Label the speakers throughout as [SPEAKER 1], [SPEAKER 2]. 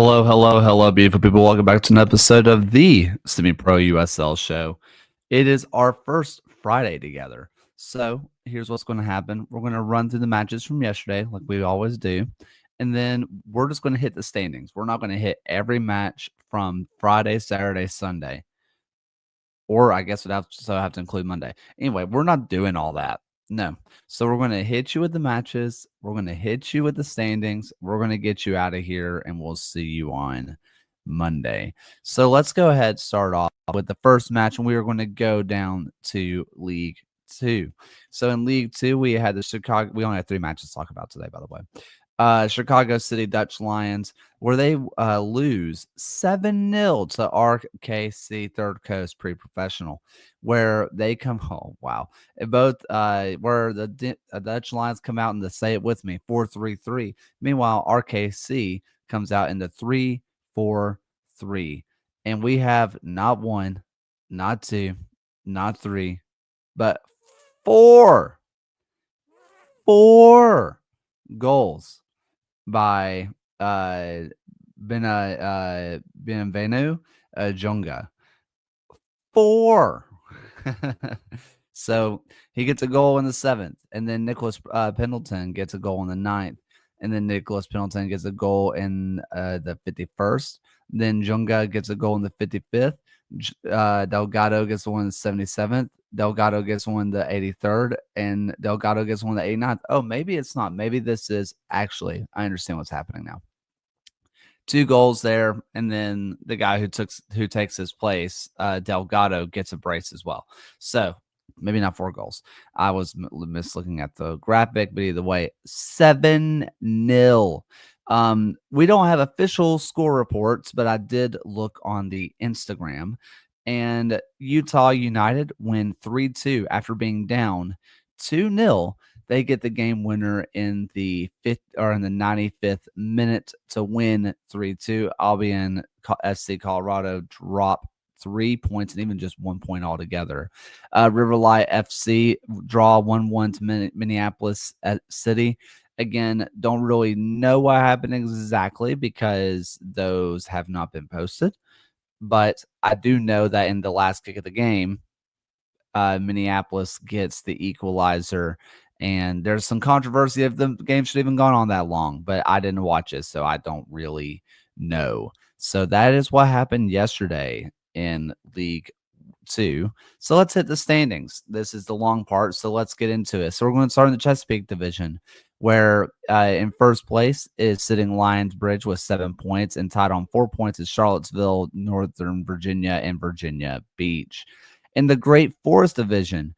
[SPEAKER 1] Hello, hello, hello, beautiful people. Welcome back to an episode of the Semi Pro USL Show. It is our first Friday together. So here's what's going to happen. We're going to run through the matches from yesterday, like we always do. And then we're just going to hit the standings. We're not going to hit every match from Friday, Saturday, Sunday. Or I guess we'd have to include Monday. Anyway, we're not doing all that. No. So we're going to hit you with the matches. We're going to hit you with the standings. We're going to get you out of here, and we'll see you on Monday. So let's go ahead and start off with the first match, and we are going to go down to League Two. So in League Two, we had the Chicago. We only had 3 matches to talk about today, by the way. Chicago City Dutch Lions, where they lose 7-0 to RKC Third Coast Pre-Professional, where they come home. Wow. Both where the Dutch Lions come out in the, say it with me, 4-3-3. Meanwhile, RKC comes out in the 3-4-3. And we have not 1, not 2, not 3, but 4 goals by Benvenu Jonga. 4. So he gets a goal in the 7th, and then Nicholas Pendleton gets a goal in the 9th, and then Nicholas Pendleton gets a goal in the 51st. Then Jonga gets a goal in the 55th. Delgado gets one in the 77th. Delgado gets one in the 83rd, and Delgado gets one in the 89th. Oh, maybe it's not. Maybe this is actually, I understand what's happening now. 2 goals there, and then the guy who takes his place, Delgado, gets a brace as well. So maybe not 4 goals. I was mislooking at the graphic, but either way, 7-0. We don't have official score reports, but I did look on the Instagram, and Utah United win 3-2 after being down 2-0. They get the game winner in the 95th minute to win 3-2. Albion FC Colorado drop 3 points and even just 1 point altogether. Riverlight FC draw 1-1 to Minneapolis City. Again, don't really know what happened exactly because those have not been posted. But I do know that in the last kick of the game, Minneapolis gets the equalizer. And there's some controversy if the game should have even gone on that long. But I didn't watch it, so I don't really know. So that is what happened yesterday in League 2. So let's hit the standings. This is the long part, so let's get into it. So we're going to start in the Chesapeake Division, where in first place is sitting Lions Bridge with 7 points, and tied on 4 points is Charlottesville, Northern Virginia, and Virginia Beach. In the Great Forest Division,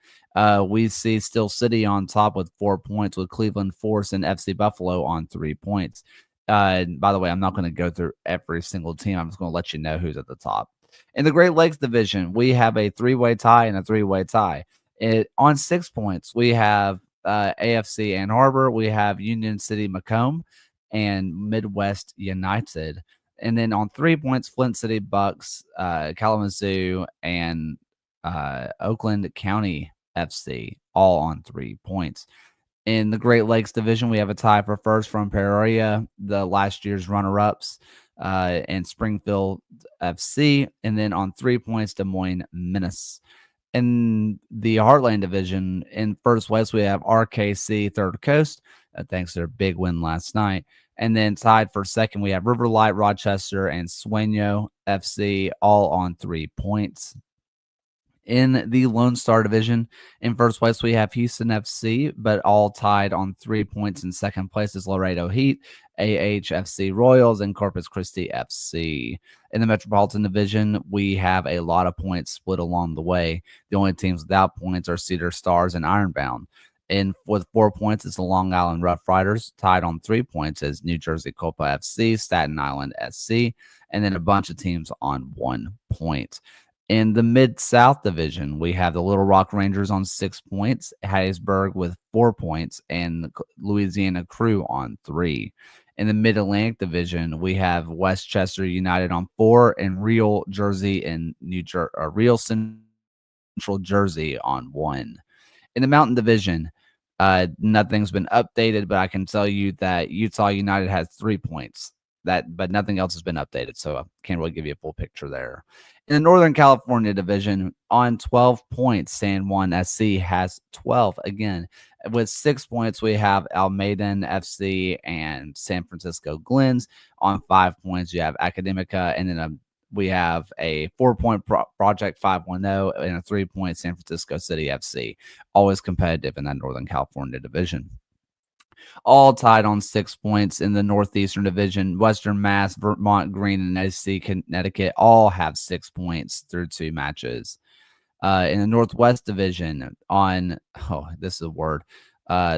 [SPEAKER 1] we see Steel City on top with 4 points, with Cleveland Force and FC Buffalo on 3 points. By the way, I'm not going to go through every single team. I'm just going to let you know who's at the top. In the Great Lakes Division, we have a 3-way tie and a 3-way tie. On 6 points, we have AFC Ann Arbor, we have Union City Macomb, and Midwest United. And then on 3 points, Flint City Bucks, Kalamazoo, and Oakland County FC, all on 3 points. In the Great Lakes Division, we have a tie for first from Peoria, the last year's runner-ups, and Springfield FC. And then on 3 points, Des Moines Menace. In the Heartland Division, in first place, we have RKC Third Coast, thanks to their big win last night. And then tied for second, we have Riverlight, Rochester, and Sueño FC, all on 3 points. In the Lone Star Division, in first place, we have Houston FC, but all tied on 3 points. In second place is Laredo Heat, AHFC Royals, and Corpus Christi FC. In the Metropolitan Division, we have a lot of points split along the way. The only teams without points are Cedar Stars and Ironbound. And with 4 points, it's the Long Island Rough Riders. Tied on 3 points is New Jersey Copa FC, Staten Island SC, and then a bunch of teams on 1 point. In the Mid-South Division, we have the Little Rock Rangers on 6 points, Hattiesburg with 4 points, and the Louisiana Crew on 3. In the Mid-Atlantic Division, we have Westchester United on 4, and Real Jersey and Real Central Jersey on 1. In the Mountain Division, nothing's been updated, but I can tell you that Utah United has 3 points. but nothing else has been updated, so I can't really give you a full picture there. In the Northern California division, on 12 points, San Juan SC has 12 again. With 6 points, we have Almaden FC and San Francisco Glens. On 5 points, you have Academica, and then we have a 4-point Project 510 and a 3-point San Francisco City FC. Always competitive in that Northern California division. All tied on 6 points in the Northeastern Division. Western Mass, Vermont Green, and SC Connecticut all have 6 points through 2 matches. In the Northwest Division, this is a word,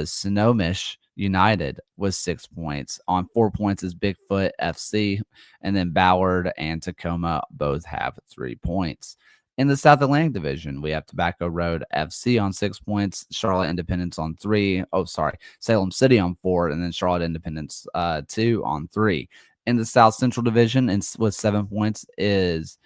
[SPEAKER 1] Snohomish United was 6 points. On 4 points is Bigfoot FC, and then Ballard and Tacoma both have 3 points. In the South Atlantic Division, we have Tobacco Road FC on 6 points, Charlotte Independence on 3. Salem City on 4, and then Charlotte Independence 2 on 3. In the South Central Division, with 7 points is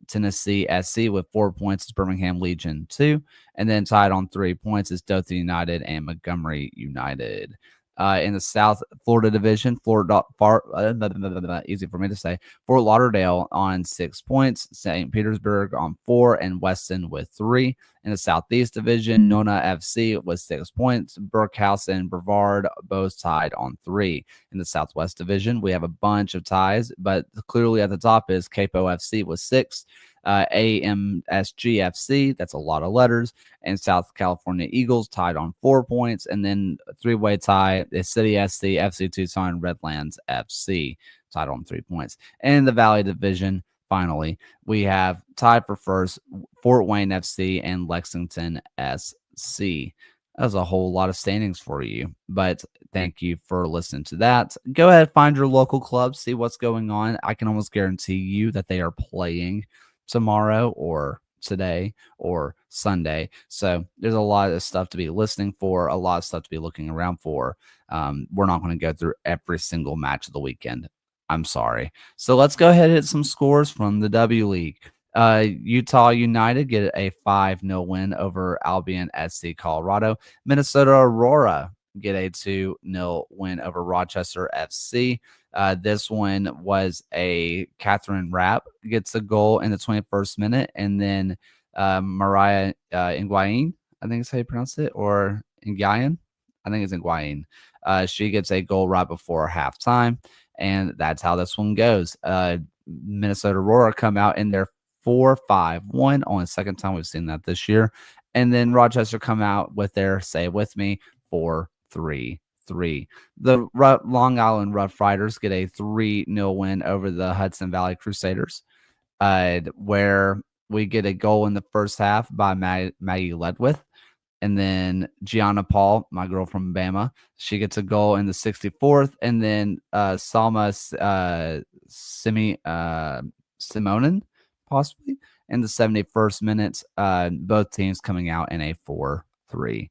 [SPEAKER 1] Tennessee SC. With 4 points is Birmingham Legion 2, and then tied on 3 points is Dothan United and Montgomery United. In the South Florida Division, easy for me to say, Fort Lauderdale on 6 points, St. Petersburg on 4, and Weston with 3. In the Southeast Division, Nona FC with 6 points, Burkhouse and Brevard both tied on 3. In the Southwest Division, we have a bunch of ties, but clearly at the top is Capo FC with 6. AMSGFC, that's a lot of letters, and South California Eagles tied on 4 points, and then a 3-way tie is City SC, FC Tucson, Redlands FC tied on 3 points. And in the Valley Division, finally, we have tied for first Fort Wayne FC and Lexington SC. That's a whole lot of standings for you, but thank you for listening to that. Go ahead, find your local club, see what's going on. I can almost guarantee you that they are playing tomorrow or today or Sunday. So there's a lot of stuff to be listening for, a lot of stuff to be looking around for. We're not going to go through every single match of the weekend. I'm sorry. So let's go ahead and hit some scores from the W League. Utah United get a 5-0 win over Albion SC Colorado. Minnesota Aurora get a 2-0 win over Rochester FC. This one was a Catherine Rapp gets a goal in the 21st minute, and then Mariah Nguyen, I think is how you pronounce it, or Nguyen, I think it's Nguyen. She gets a goal right before halftime, and that's how this one goes. Minnesota Aurora come out in their 4-5-1 on the second time we've seen that this year, and then Rochester come out with their, say it with me, 4-3-3. The Long Island Rough Riders get a 3-0 win over the Hudson Valley Crusaders, where we get a goal in the first half by Maggie Ledwith. And then Gianna Paul, my girl from Bama, she gets a goal in the 64th. And then Salma Simonin, possibly, in the 71st minute. Both teams coming out in a 4-3-3.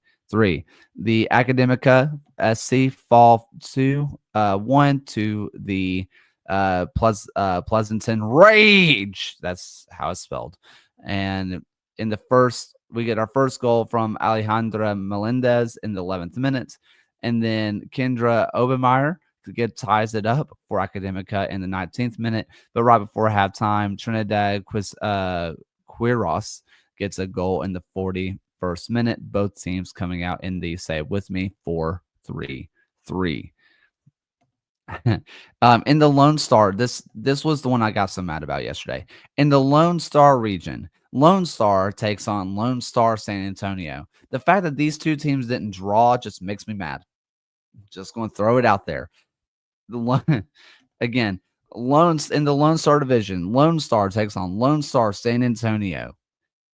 [SPEAKER 1] The Academica SC fall 2-1 to the Pleasanton Rage. That's how it's spelled. And in the first, we get our first goal from Alejandra Melendez in the 11th minute. And then Kendra Obermeyer ties it up for Academica in the 19th minute. But right before halftime, Trinidad Quiros gets a goal in the 41st minute. Both teams coming out in the, say it with me, 4-3-3. In the Lone Star, this was the one I got so mad about yesterday. In the Lone Star region, Lone Star takes on Lone Star San Antonio. The fact that these two teams didn't draw just makes me mad. Just going to throw it out there. Again, in the Lone Star division, Lone Star takes on Lone Star San Antonio,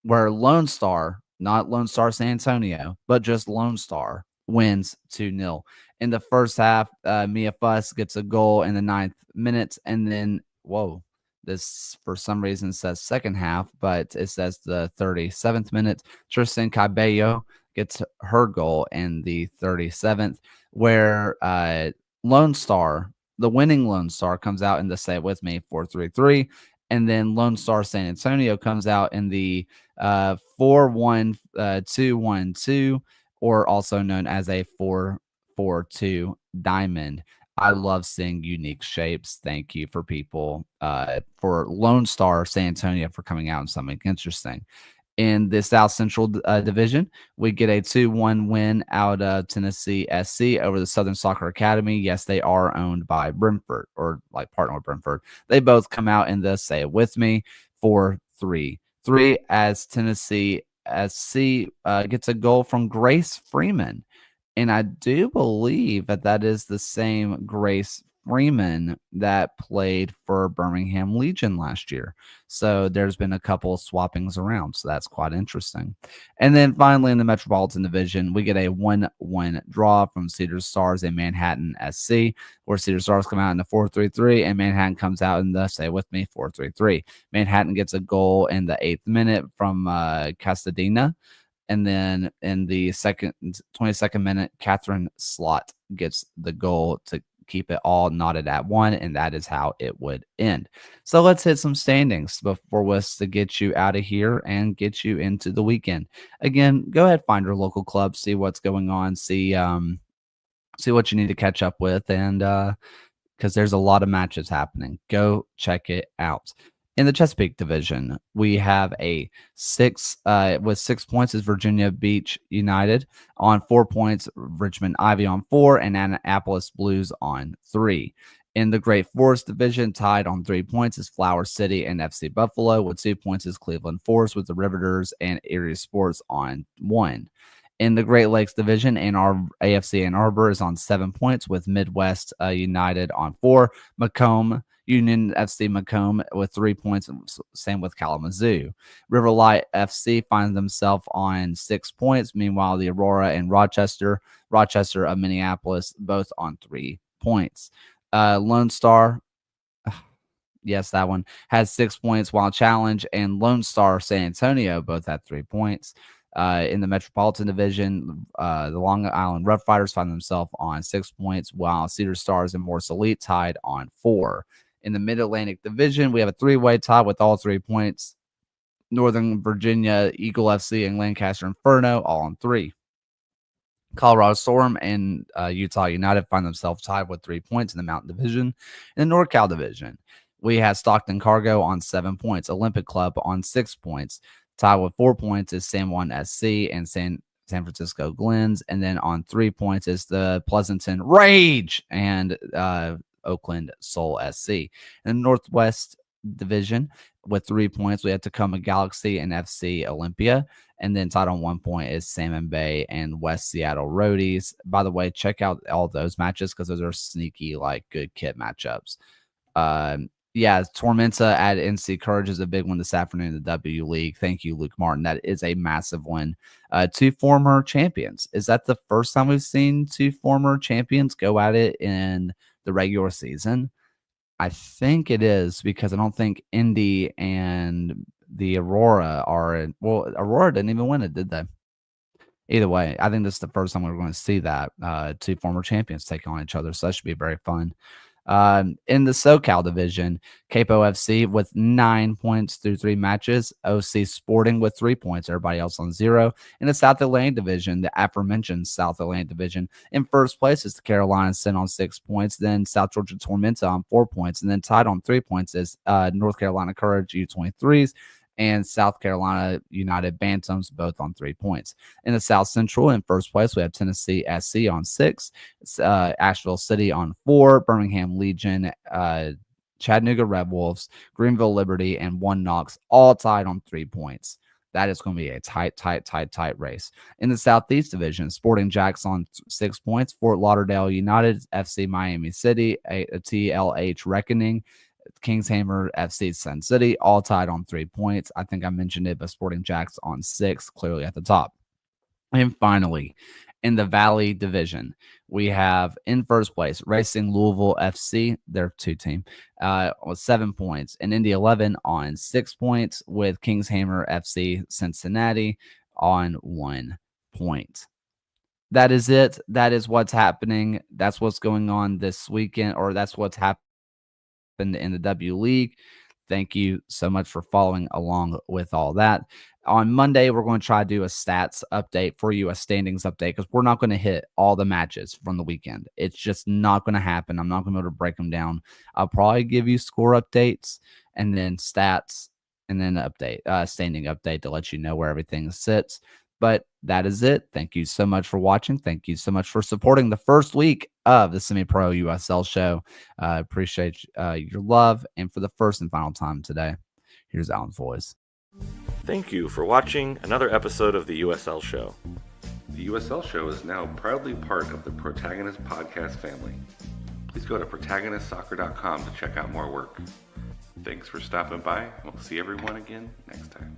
[SPEAKER 1] where Lone Star, not Lone Star San Antonio, but just Lone Star, wins 2-0. In the first half, Mia Fuss gets a goal in the 9th minute, and then, this for some reason says second half, but it says the 37th minute. Tristan Cabello gets her goal in the 37th, where Lone Star, the winning Lone Star, comes out in the, say it with me, 4-3-3. And then Lone Star San Antonio comes out in the 4-1-2-1-2, or also known as a 4-4-2 diamond. I love seeing unique shapes. Thank you for people, for Lone Star San Antonio for coming out in something interesting. In the South Central Division, we get a 2-1 win out of Tennessee SC over the Southern Soccer Academy. Yes, they are owned by Brentford, or like partner with Brentford. They both come out in this, say it with me, 4-3 as Tennessee SC gets a goal from Grace Freeman. And I do believe that that is the same Grace Freeman that played for Birmingham Legion last year. So there's been a couple of swappings around. So that's quite interesting. And then finally in the Metropolitan Division, we get a 1-1 draw from Cedar Stars and Manhattan SC, where Cedar Stars come out in the 4-3-3 and Manhattan comes out in the, say with me, 4-3-3. Manhattan gets a goal in the 8th minute from Castadina. And then in the 22nd minute, Catherine Slot gets the goal to keep it all knotted at 1, and that is how it would end. So let's hit some standings before us to get you out of here and get you into the weekend. Again, go ahead, find your local club, see what's going on, see what you need to catch up with, and because there's a lot of matches happening. Go check it out. In the Chesapeake Division, we have a 6 with 6 points is Virginia Beach United. On 4 points, Richmond Ivy on 4, and Annapolis Blues on 3. In the Great Forest Division, tied on 3 points is Flower City and FC Buffalo. With 2 points is Cleveland Forest, with the Riveters and Erie Sports on 1. In the Great Lakes Division, our AFC Ann Arbor is on 7 points, with Midwest United on 4. Macomb Union FC Macomb with 3 points, same with Kalamazoo. River Light FC find themselves on 6 points. Meanwhile, the Aurora and Rochester of Minneapolis, both on 3 points. Lone Star, yes, that one, has 6 points, while Challenge and Lone Star San Antonio both had 3 points. In the Metropolitan Division, the Long Island Rough Riders find themselves on 6 points, while Cedar Stars and Morse Elite tied on 4. In the Mid-Atlantic Division, we have a 3-way tie with all 3 points. Northern Virginia, Eagle FC, and Lancaster Inferno all on 3. Colorado Storm and Utah United find themselves tied with 3 points in the Mountain Division. In the NorCal Division, we have Stockton Cargo on 7 points, Olympic Club on 6 points. Tied with 4 points is San Juan SC and San Francisco Glens. And then on 3 points is the Pleasanton Rage and Oakland Soul SC. In the Northwest Division, with 3 points, we have Tacoma Galaxy and FC Olympia. And then tied on 1 point is Salmon Bay and West Seattle Roadies. By the way, check out all those matches because those are sneaky, like, good kit matchups. Yeah, Tormenta at NC Courage is a big one this afternoon in the W League. Thank you, Luke Martin. That is a massive one. 2 former champions. Is that the first time we've seen 2 former champions go at it in the regular season? I think it is, because I don't think Indy and the Aurora are in. Well, Aurora didn't even win it, did they? Either way, I think this is the first time we're going to see that 2 former champions take on each other. So that should be very fun. In the SoCal Division, Capo FC with 9 points through 3 matches. OC Sporting with 3 points. Everybody else on 0. In the South Atlantic Division, the aforementioned South Atlantic Division, in first place is the Carolina Sin on 6 points. Then South Georgia Tormenta on 4 points. And then tied on 3 points is North Carolina Courage U23s and South Carolina United Bantams, both on 3 points. In the South Central, in first place, we have Tennessee SC on 6, Asheville City on 4, Birmingham Legion, Chattanooga Red Wolves, Greenville Liberty, and One Knox, all tied on 3 points. That is going to be a tight race. In the Southeast Division, Sporting Jacks on 6 points, Fort Lauderdale United, FC Miami City, a TLH Reckoning, Kingshammer FC Sun City, all tied on 3 points. I think I mentioned it, but Sporting Jacks on 6, clearly at the top. And finally, in the Valley Division, we have in first place Racing Louisville FC, their 2 team, with 7 points, and Indy 11 on 6 points, with Kingshammer FC Cincinnati on 1 point. That is it. That is what's happening. That's what's going on this weekend, or that's what's happened in the W League. thank you so much for following along with all that. On Monday, we're going to try to do a stats update for you, a standings update, because we're not going to hit all the matches from the weekend. It's just not going to happen. I'm not going to be able to break them down. I'll probably give you score updates and then stats and then standing update to let you know where everything sits. But that is it. Thank you so much for watching. Thank you so much for supporting the first week of the Semi Pro USL Show. Appreciate your love. And for the first and final time today, here's Alan's voice.
[SPEAKER 2] Thank you for watching another episode of the USL Show.
[SPEAKER 3] The USL Show is now proudly part of the Protagonist podcast family. Please go to protagonistsoccer.com to check out more work. Thanks for stopping by. We'll see everyone again next time.